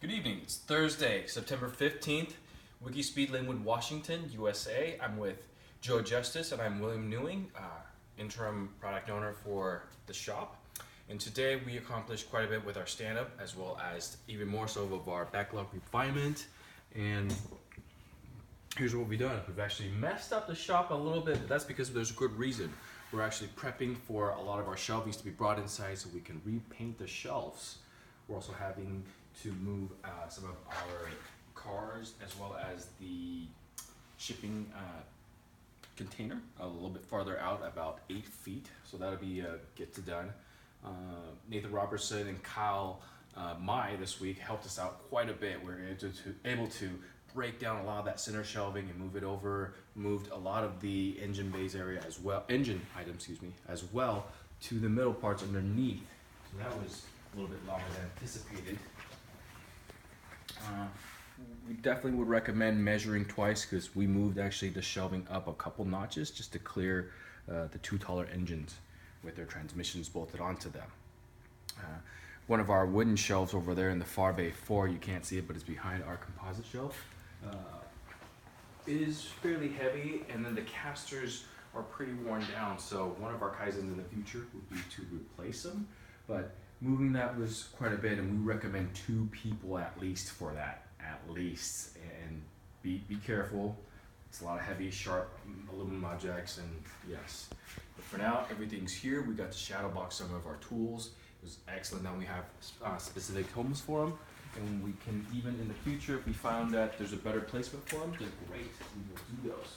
Good evening. It's Thursday, September 15th, Wikispeed, Lynnwood, Washington, USA. I'm with Joe Justice and I'm William Newing, interim product owner for the shop. And today we accomplished quite a bit with our stand-up as well as even more so of our backlog refinement. And here's what we've done. We've actually messed up the shop a little bit, but that's because there's a good reason. We're actually prepping for a lot of our shelvings to be brought inside so we can repaint the shelves. We're also having to move some of our cars as well as the shipping container a little bit farther out, about 8 feet. So that'll be gets it done. Nathan Robertson and Kyle Mai this week helped us out quite a bit. We were able to break down a lot of that center shelving and move it over, moved a lot of the engine bays area as well, engine items, excuse me, as well to the middle parts underneath. So that was a little bit longer than anticipated. We definitely would recommend measuring twice because we moved actually the shelving up a couple notches just to clear the two taller engines with their transmissions bolted onto them. One of our wooden shelves over there in the far bay 4, you can't see it, but it's behind our composite shelf, is fairly heavy, and then the casters are pretty worn down. So one of our Kaizens in the future would be to replace them, but moving that was quite a bit, and we recommend 2 people at least for that, at least. And be careful. It's a lot of heavy, sharp aluminum objects, and yes. But for now, everything's here. We got to shadow box some of our tools. It was excellent. Now we have specific homes for them, and we can even in the future, if we found that there's a better placement for them, then great, we will do those.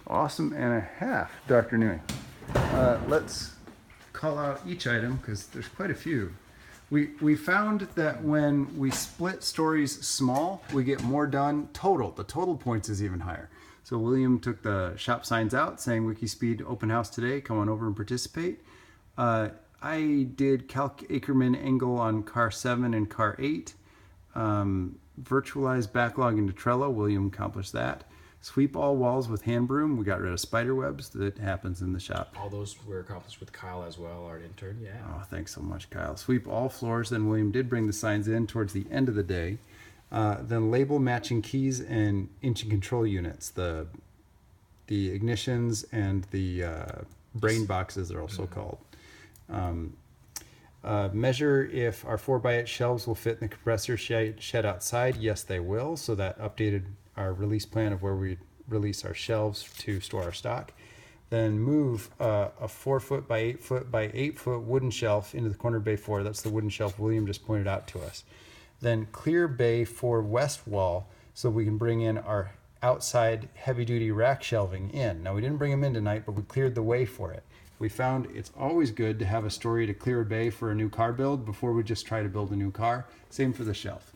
Awesome and a half, Dr. Newing. Let's call out each item because there's quite a few. We found that when we split stories small, we get more done total. The total points is even higher. So William took the shop signs out saying Wikispeed open house today, come on over and participate. I did calc Ackerman angle on car 7 and car 8. Virtualized backlog into Trello, William accomplished that. Sweep all walls with hand broom. We got rid of spider webs. That happens in the shop. All those were accomplished with Kyle as well, our intern. Yeah. Oh, thanks so much, Kyle. Sweep all floors. Then William did bring the signs in towards the end of the day. Then label matching keys and engine control units. The ignitions and the brain boxes are also called. Measure if our 4x8 shelves will fit in the compressor shed outside. Yes, they will. So that updated our release plan of where we release our shelves to store our stock. Then move a 4 foot by 8 foot by 8 foot wooden shelf into the corner bay 4. That's the wooden shelf William just pointed out to us. Then clear bay 4 west wall so we can bring in our outside heavy duty rack shelving in. Now we didn't bring them in tonight, but we cleared the way for it. We found it's always good to have a story to clear a bay for a new car build before we just try to build a new car. Same for the shelf.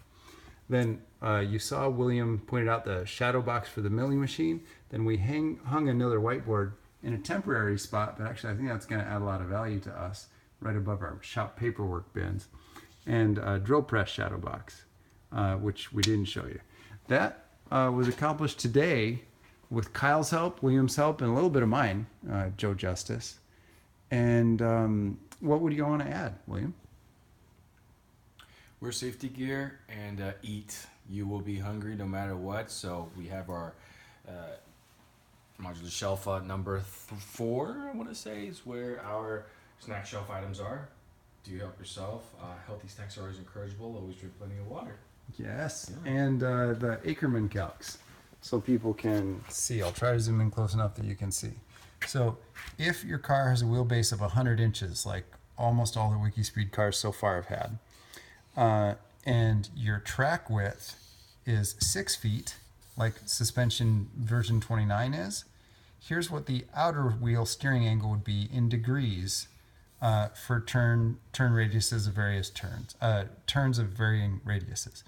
Then you saw William pointed out the shadow box for the milling machine. Then we hung another whiteboard in a temporary spot, but actually I think that's going to add a lot of value to us right above our shop paperwork bins. And a drill press shadow box, which we didn't show you. That was accomplished today with Kyle's help, William's help, and a little bit of mine, Joe Justice. And what would you want to add, William? Wear safety gear and eat. You will be hungry no matter what. So we have our modular shelf number 4, I want to say, is where our snack shelf items are. Do help yourself. Healthy snacks are always encourageable. Always drink plenty of water. Yes, Yeah. and the Ackerman calcs, so people can see. I'll try to zoom in close enough that you can see. So if your car has a wheelbase of 100 inches, like almost all the Wikispeed cars so far have had, and your track width is 6 feet, like suspension version 29 is, here's what the outer wheel steering angle would be in degrees for turn radiuses of various turns of varying radiuses.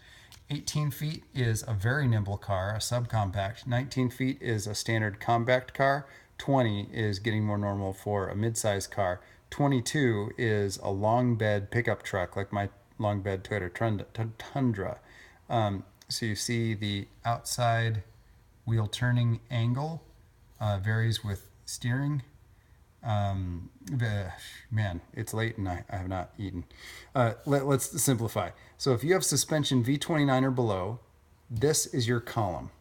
18 feet is a very nimble car, a subcompact. 19 feet is a standard compact car. 20 is getting more normal for a mid-sized car. 22 is a long bed pickup truck, like my long bed Toyota Tundra. So you see the outside wheel turning angle varies with steering. Man, it's late and I have not eaten. Let's simplify. So if you have suspension V29 or below, this is your column.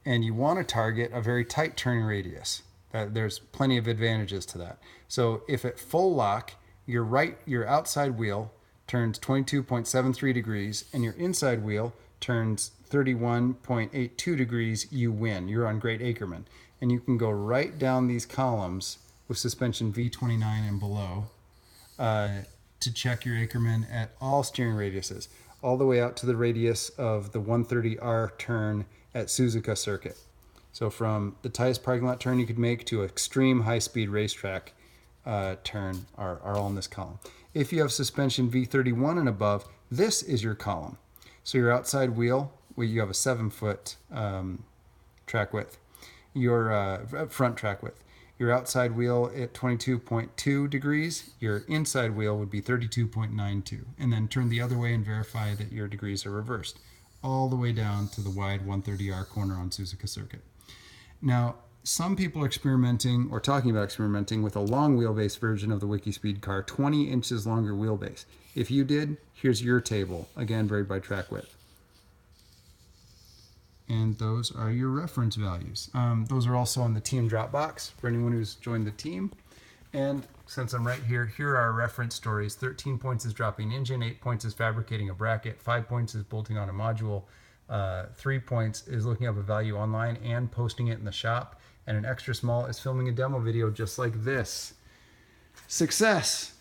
And you want to target a very tight turning radius. There's plenty of advantages to that. So if at full lock, your outside wheel turns 22.73 degrees and your inside wheel turns 31.82 degrees, you win. You're on Great Ackerman. And you can go right down these columns with suspension V29 and below to check your Ackerman at all steering radiuses, all the way out to the radius of the 130R turn at Suzuka Circuit. So from the tightest parking lot turn you could make to extreme high-speed racetrack turn are all in this column. If you have suspension V31 and above, this is your column. So your outside wheel, you have a 7-foot track width. Your front track width. Your outside wheel at 22.2 degrees, your inside wheel would be 32.92. And then turn the other way and verify that your degrees are reversed, all the way down to the wide 130R corner on Suzuka Circuit. Now, some people are experimenting or talking about experimenting with a long wheelbase version of the Wikispeed car, 20 inches longer wheelbase. If you did, here's your table, again varied by track width. And those are your reference values. Those are also on the team Dropbox for anyone who's joined the team. And since I'm right here, here are our reference stories. 13 points is dropping engine, 8 points is fabricating a bracket, 5 points is bolting on a module, 3 points is looking up a value online and posting it in the shop, and an extra small is filming a demo video just like this. Success!